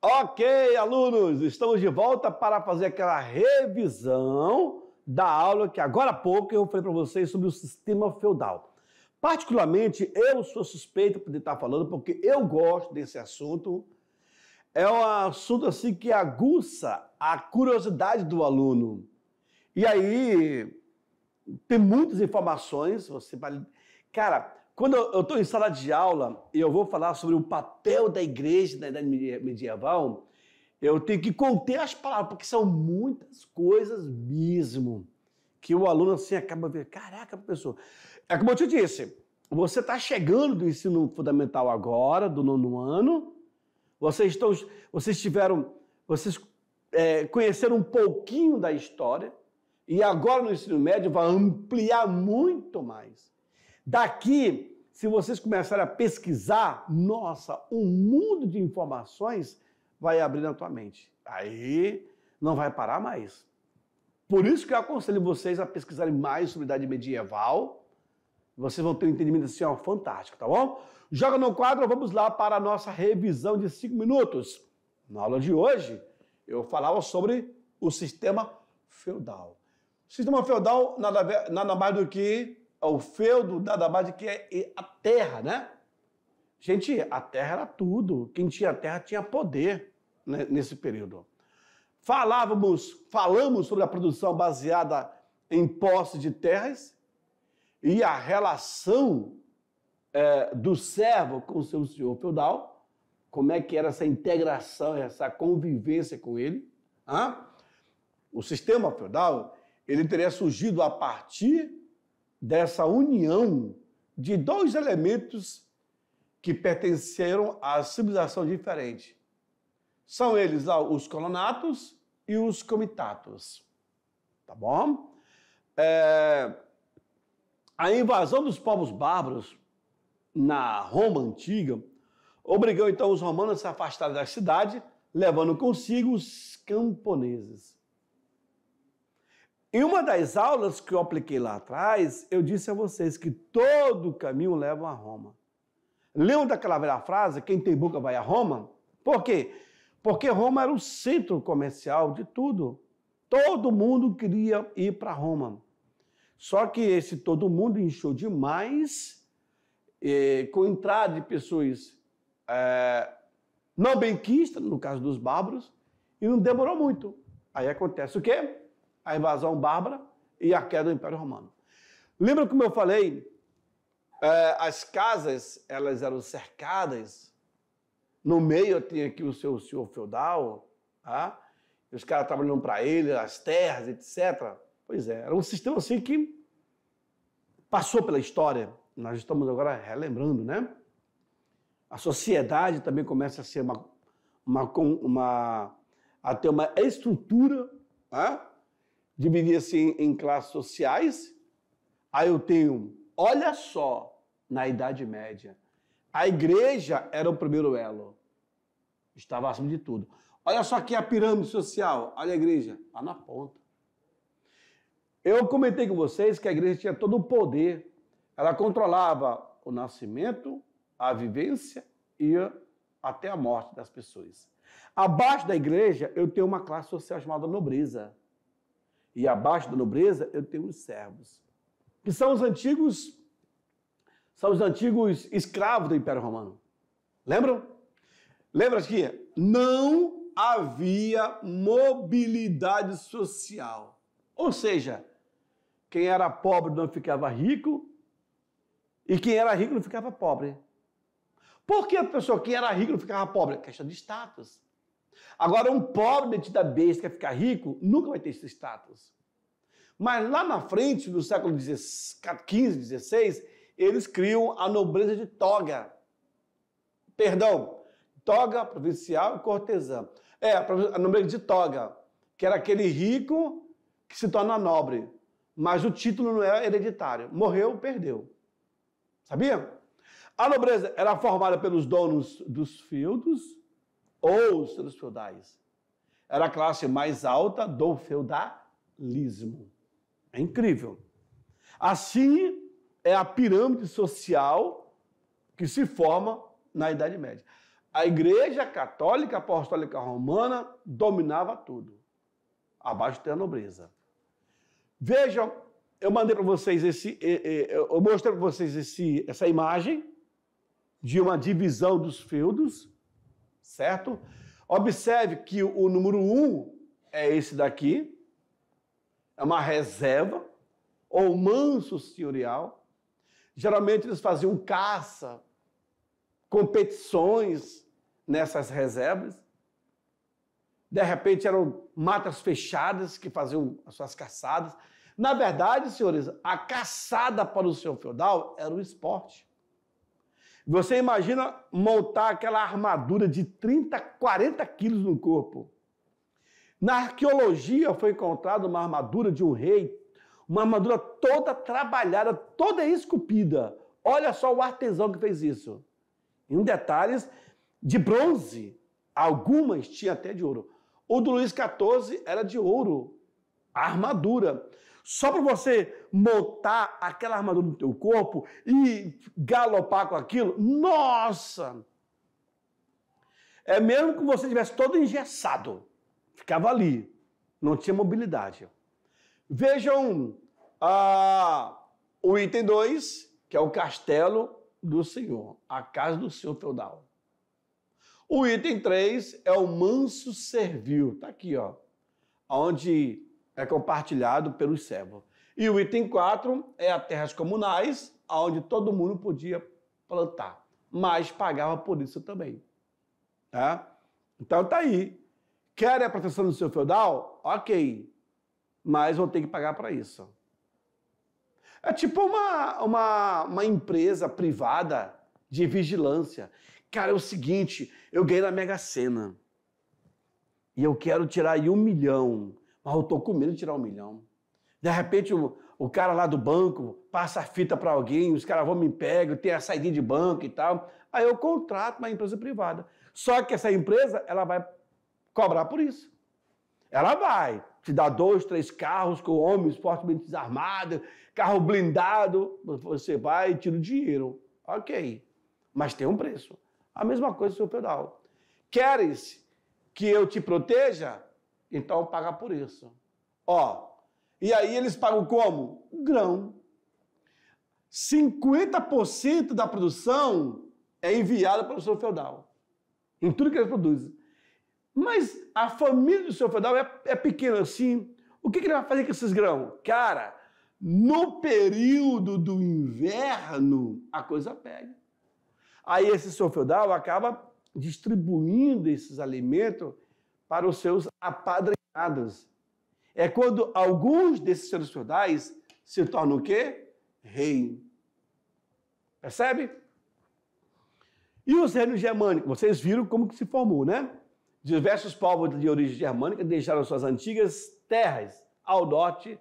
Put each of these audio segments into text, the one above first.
Ok, alunos, estamos de volta para fazer aquela revisão da aula que agora há pouco eu falei para vocês sobre o sistema feudal. Particularmente, eu sou suspeito por estar falando porque eu gosto desse assunto. É um assunto assim que aguça a curiosidade do aluno. E aí, tem muitas informações, você vai... Cara, quando eu estou em sala de aula e eu vou falar sobre o papel da igreja na Idade Medieval, eu tenho que conter as palavras, porque são muitas coisas mesmo, que o aluno assim acaba vendo, caraca, professor. É como eu te disse, você está chegando do ensino fundamental agora, do 9º ano, vocês conheceram um pouquinho da história, e agora no ensino médio vai ampliar muito mais. Daqui, se vocês começarem a pesquisar, nossa, um mundo de informações vai abrir na tua mente. Aí não vai parar mais. Por isso que eu aconselho vocês a pesquisarem mais sobre a Idade Medieval. Vocês vão ter um entendimento assim, ó, fantástico, tá bom? Joga no quadro, vamos lá para a nossa revisão de 5 minutos. Na aula de hoje, eu falava sobre o sistema feudal. O sistema feudal nada mais do que o feudo, nada mais do que a terra, né? Gente, a terra era tudo. Quem tinha terra tinha poder, né, nesse período. Falamos sobre a produção baseada em posse de terras e a relação do servo com o seu senhor feudal, como é que era essa integração, essa convivência com ele. O sistema feudal, ele teria surgido a partir dessa união de dois elementos que pertenceram à civilização diferente. São eles os colonatos e os comitatos. Tá bom? A invasão dos povos bárbaros na Roma antiga obrigou então os romanos a se afastarem da cidade, levando consigo os camponeses. Em uma das aulas que eu apliquei lá atrás, eu disse a vocês que todo caminho leva a Roma. Lembra daquela velha frase, quem tem boca vai a Roma? Por quê? Porque Roma era o centro comercial de tudo. Todo mundo queria ir para Roma. Só que esse todo mundo inchou demais, com entrada de pessoas não benquistas, no caso dos bárbaros, e não demorou muito. Aí acontece o quê? A invasão bárbara e a queda do Império Romano. Lembra como eu falei? As casas, elas eram cercadas. No meio tinha aqui o seu senhor feudal, e os caras trabalhando para ele, as terras, etc. Pois é, era um sistema assim que passou pela história. Nós estamos agora relembrando, né? A sociedade também começa a ser a ter uma estrutura, dividir assim em classes sociais. Aí eu tenho, olha só, na Idade Média, a igreja era o primeiro elo, estava acima de tudo. Olha só aqui a pirâmide social, olha a igreja, lá na ponta. Eu comentei com vocês que a igreja tinha todo o poder, ela controlava o nascimento, a vivência e até a morte das pessoas. Abaixo da igreja eu tenho uma classe social chamada nobreza. E abaixo da nobreza eu tenho os servos, que são os antigos escravos do Império Romano. Lembram? Lembra que não havia mobilidade social. Ou seja, quem era pobre não ficava rico e quem era rico não ficava pobre. Por que a pessoa que era rico não ficava pobre? Questão de status. Agora, um pobre metido a besta que quer ficar rico, nunca vai ter esse status. Mas lá na frente, no século XV, XVI, eles criam a nobreza de toga. Perdão, toga, provincial e cortesã. A nobreza de toga, que era aquele rico que se torna nobre. Mas o título não era hereditário. Morreu, perdeu. Sabia? A nobreza era formada pelos donos dos feudos, ou os seus feudais. Era a classe mais alta do feudalismo. É incrível. Assim é a pirâmide social que se forma na Idade Média. A Igreja Católica Apostólica Romana dominava tudo, abaixo da nobreza. Vejam, eu mandei para vocês eu mostrei para vocês essa imagem de uma divisão dos feudos, certo? Observe que o número 1 é esse daqui, é uma reserva, ou manso senhorial. Geralmente eles faziam caça, competições nessas reservas. De repente eram matas fechadas que faziam as suas caçadas. Na verdade, senhores, a caçada para o senhor feudal era um esporte. Você imagina montar aquela armadura de 30, 40 quilos no corpo. Na arqueologia foi encontrada uma armadura de um rei, uma armadura toda trabalhada, toda esculpida. Olha só o artesão que fez isso. Em detalhes, de bronze. Algumas tinham até de ouro. O do Luís XIV era de ouro, a armadura. Só para você montar aquela armadura no teu corpo e galopar com aquilo, nossa! É mesmo que você estivesse todo engessado. Ficava ali, não tinha mobilidade. Vejam o item 2, que é o castelo do senhor, a casa do senhor feudal. O item 3 é o manso servil, está aqui, ó, onde é compartilhado pelos servos. E o item 4 é as terras comunais, onde todo mundo podia plantar, mas pagava por isso também. Tá? Então tá aí. Querem a proteção do seu feudal? Ok, mas vão ter que pagar para isso. É tipo uma empresa privada de vigilância. Cara, é o seguinte, eu ganhei na Mega Sena e eu quero tirar aí 1 milhão, mas eu tô com medo de tirar 1 milhão. De repente, o cara lá do banco passa a fita para alguém, os caras vão me pegar, tem a saída de banco e tal. Aí eu contrato uma empresa privada. Só que essa empresa, ela vai cobrar por isso. Ela vai te dar 2, 3 carros com homens fortemente desarmados, carro blindado, você vai e tira o dinheiro. Ok, mas tem um preço. A mesma coisa, seu feudal. Queres que eu te proteja? Então paga por isso. Ó, e aí eles pagam como? Grão. 50% da produção é enviada para o seu feudal. Em tudo que eles produzem. Mas a família do seu feudal é pequena assim. O que ele vai fazer com esses grãos? Cara, no período do inverno, a coisa pega. Aí esse seu feudal acaba distribuindo esses alimentos para os seus apadrinhados. É quando alguns desses seus feudais se tornam o quê? Rei. Percebe? E os reinos germânicos? Vocês viram como que se formou, né? Diversos povos de origem germânica deixaram suas antigas terras ao norte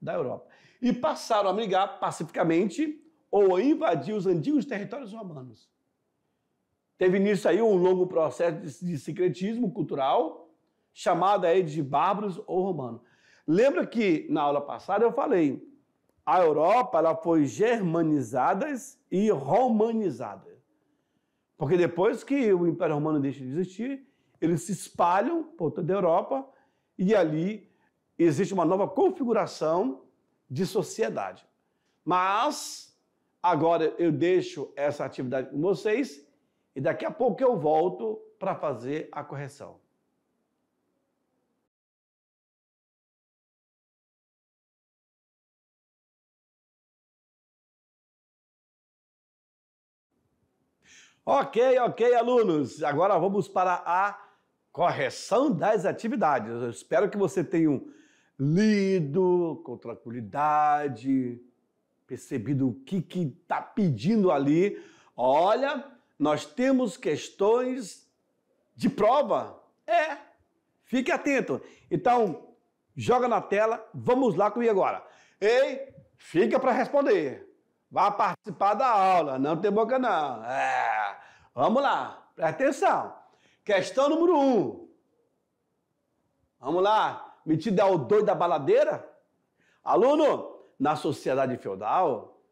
da Europa e passaram a migrar pacificamente ou a invadir os antigos territórios romanos. Teve nisso aí um longo processo de sincretismo cultural, chamado aí de bárbaros ou romanos. Lembra que na aula passada eu falei, a Europa ela foi germanizada e romanizada. Porque depois que o Império Romano deixa de existir, eles se espalham por toda a Europa e ali existe uma nova configuração de sociedade. Mas agora eu deixo essa atividade com vocês e daqui a pouco eu volto para fazer a correção. Ok, alunos. Agora vamos para a correção das atividades. Eu espero que você tenha lido com tranquilidade, percebido o que está pedindo ali. Olha, nós temos questões de prova. Fique atento. Então, joga na tela. Vamos lá comigo agora. Ei, fica para responder. Vá participar da aula, não tem boca não. Vamos lá, presta atenção. Questão número 1. Vamos lá, metido é o doido da baladeira? Aluno, na sociedade feudal,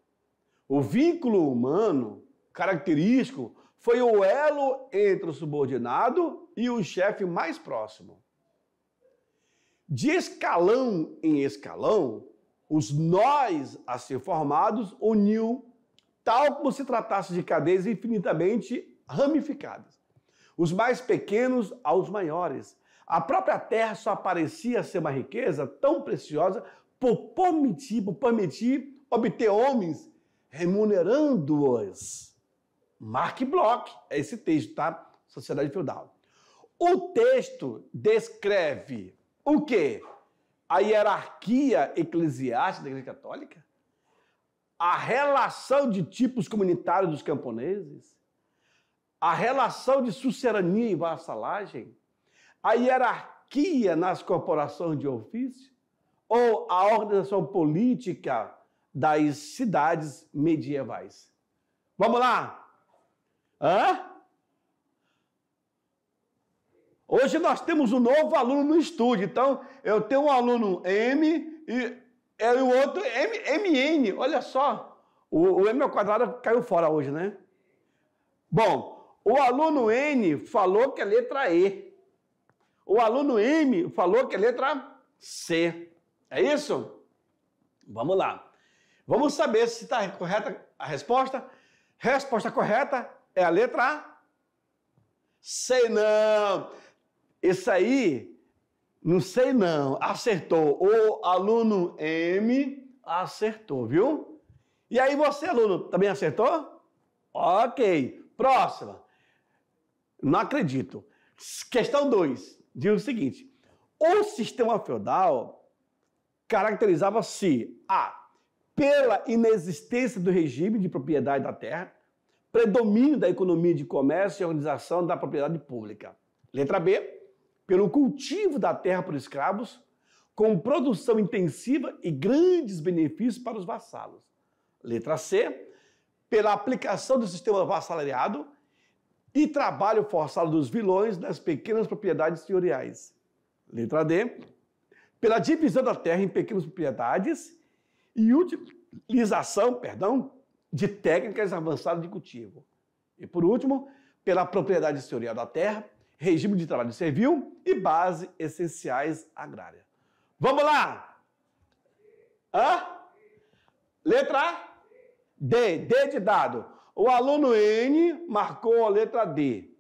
o vínculo humano característico foi o elo entre o subordinado e o chefe mais próximo. De escalão em escalão, os nós a ser formados uniu, tal como se tratasse de cadeias infinitamente ramificadas. Os mais pequenos aos maiores. A própria terra só parecia ser uma riqueza tão preciosa por permitir obter homens remunerando-os. Mark Bloch, é esse texto, tá? Sociedade Feudal. O texto descreve o quê? A hierarquia eclesiástica da Igreja Católica? A relação de tipos comunitários dos camponeses? A relação de sucerania e vassalagem? A hierarquia nas corporações de ofício? Ou a organização política das cidades medievais? Vamos lá! Hã? Hoje nós temos um novo aluno no estúdio, então eu tenho um aluno M e o outro MN, olha só, o M ao quadrado caiu fora hoje, né? Bom, o aluno N falou que é letra E, o aluno M falou que é letra C, é isso? Vamos lá, vamos saber se está correta a resposta. Resposta correta é a letra C, não. Esse aí, não sei não, acertou. O aluno M acertou, viu? E aí você, aluno, também acertou? Ok. Próxima. Não acredito. Questão 2. Diz o seguinte. O sistema feudal caracterizava-se pela inexistência do regime de propriedade da terra, predomínio da economia de comércio e organização da propriedade pública. Letra B. Pelo cultivo da terra por escravos, com produção intensiva e grandes benefícios para os vassalos. Letra C, pela aplicação do sistema vassalariado e trabalho forçado dos vilões nas pequenas propriedades senhoriais. Letra D, pela divisão da terra em pequenas propriedades e utilização, de técnicas avançadas de cultivo. E por último, pela propriedade senhorial da terra, regime de trabalho servil e base essenciais agrárias. Vamos lá! Letra D. D de dado. O aluno N marcou a letra D.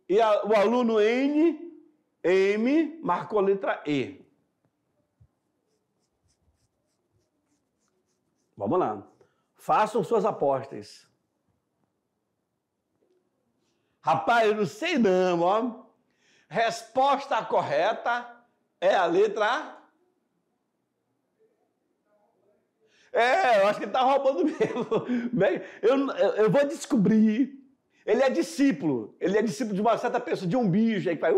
E o aluno M marcou a letra E. Vamos lá. Façam suas apostas. Rapaz, eu não sei não, ó. Resposta correta é a letra A. Eu acho que ele está roubando mesmo. Eu vou descobrir. Ele é discípulo de uma certa pessoa, de um bicho, aí que faz...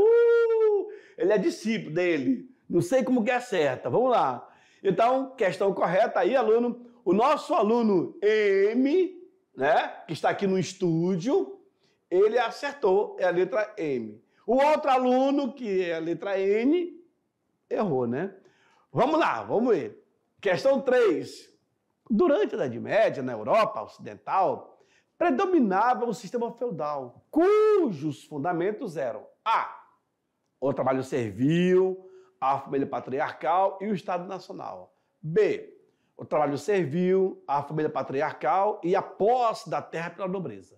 ele é discípulo dele. Não sei como que acerta. Vamos lá. Então, questão correta aí, aluno. O nosso aluno M, né, que está aqui no estúdio, ele acertou, é a letra M. O outro aluno, que é a letra N, errou, né? Vamos lá, vamos ver. Questão 3. Durante a Idade Média, na Europa Ocidental, predominava o sistema feudal, cujos fundamentos eram o trabalho servil, a família patriarcal e o Estado Nacional. B. O trabalho servil, a família patriarcal e a posse da terra pela nobreza.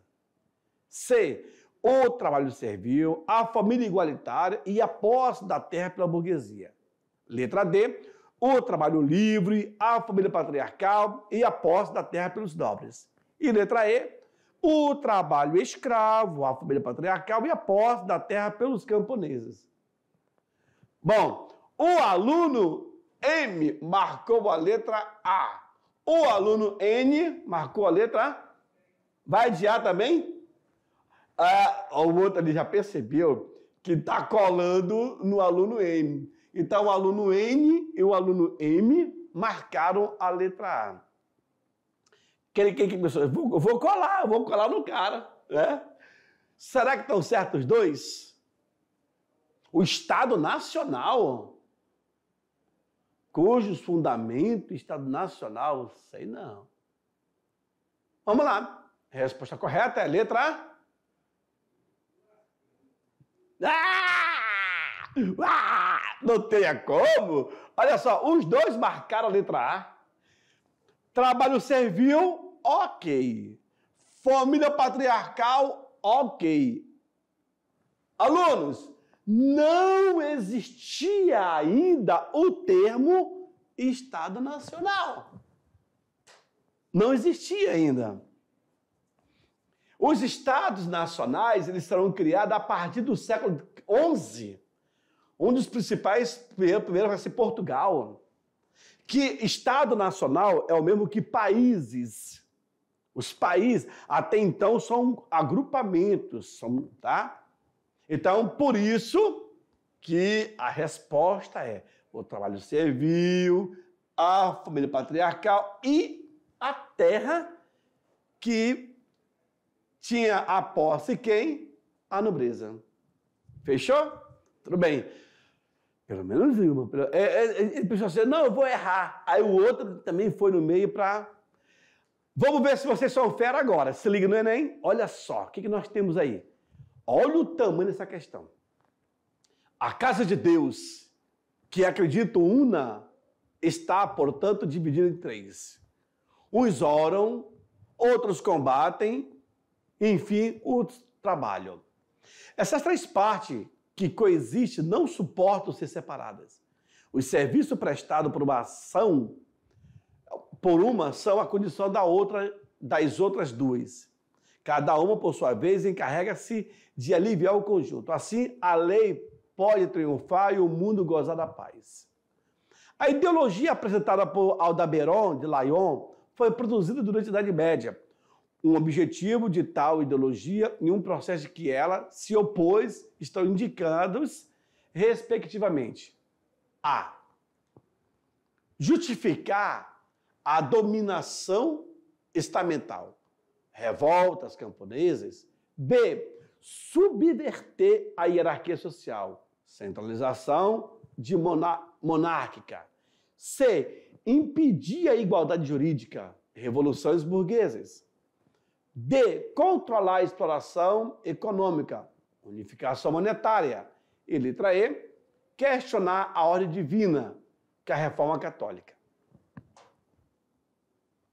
C. O trabalho servil, a família igualitária e a posse da terra pela burguesia. Letra D. O trabalho livre, a família patriarcal e a posse da terra pelos nobres. E letra E. O trabalho escravo, a família patriarcal e a posse da terra pelos camponeses. Bom, o aluno M marcou a letra A. O aluno N marcou a letra A. Vai de A também? O outro ali já percebeu que está colando no aluno M. Então, o aluno N e o aluno M marcaram a letra A. Quem pensou? Eu vou colar no cara. Né? Será que estão certos os dois? O Estado Nacional, cujos fundamentos, Estado Nacional, sei não. Vamos lá. A resposta correta é a letra A. Não tenha como. Olha só, os dois marcaram a letra A. Trabalho servil, ok. Família patriarcal, ok. Alunos, não existia ainda o termo Estado Nacional. Não existia ainda. Os Estados Nacionais, eles serão criados a partir do século XI. Um dos principais, primeiro vai ser Portugal. Que Estado Nacional é o mesmo que países. Os países, até então, são agrupamentos, tá? Então, por isso que a resposta é o trabalho servil, a família patriarcal e a terra que tinha a posse quem? A nobreza. Fechou? Tudo bem. Pelo menos uma. Ele pensou assim, não, eu vou errar. Aí o outro também foi no meio para... Vamos ver se vocês são fera agora. Se liga no Enem. Olha só, o que nós temos aí? Olha o tamanho dessa questão. A casa de Deus, que acredito una, está, portanto, dividida em três. Uns oram, outros combatem, enfim, outros trabalham. Essas três partes que coexistem não suportam ser separadas. Os serviços prestados por uma são a condição das outras duas. Cada uma, por sua vez, encarrega-se de aliviar o conjunto. Assim, a lei pode triunfar e o mundo gozar da paz. A ideologia apresentada por Aldebaran de Lyon foi produzida durante a Idade Média. Um objetivo de tal ideologia e um processo de que ela se opôs estão indicados, respectivamente. A. Justificar a dominação estamental. Revoltas camponesas. B. Subverter a hierarquia social. Centralização monárquica. C. Impedir a igualdade jurídica. Revoluções burguesas. D. Controlar a exploração econômica. Unificação monetária. E letra E. Questionar a ordem divina, que é a reforma católica.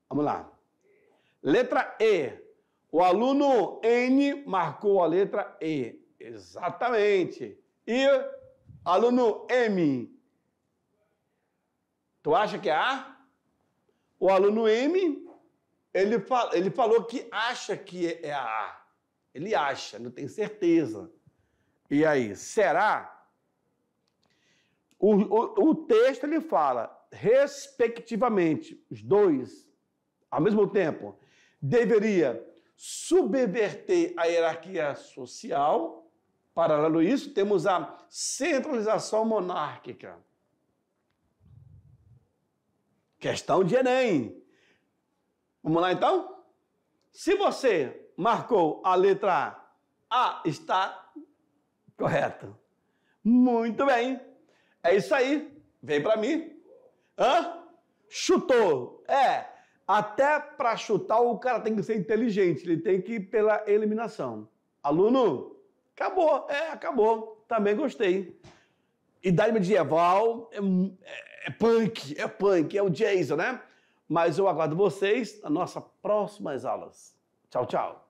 Vamos lá. Letra E. O aluno N marcou a letra E. Exatamente. E aluno M. Tu acha que é A? O aluno M, ele falou que acha que é a A. Ele acha, não tem certeza. E aí, será? O texto, ele fala, respectivamente, os dois, ao mesmo tempo, deveria subverter a hierarquia social. Paralelo a isso, temos a centralização monárquica. Questão de Enem. Vamos lá, então? Se você marcou a letra A, está correto. Muito bem. É isso aí. Vem para mim. Hã? Chutou. Até para chutar o cara tem que ser inteligente. Ele tem que ir pela eliminação. Aluno, acabou. Acabou. Também gostei. Idade medieval é punk, é o Jason, né? Mas eu aguardo vocês nas nossas próximas aulas. Tchau, tchau.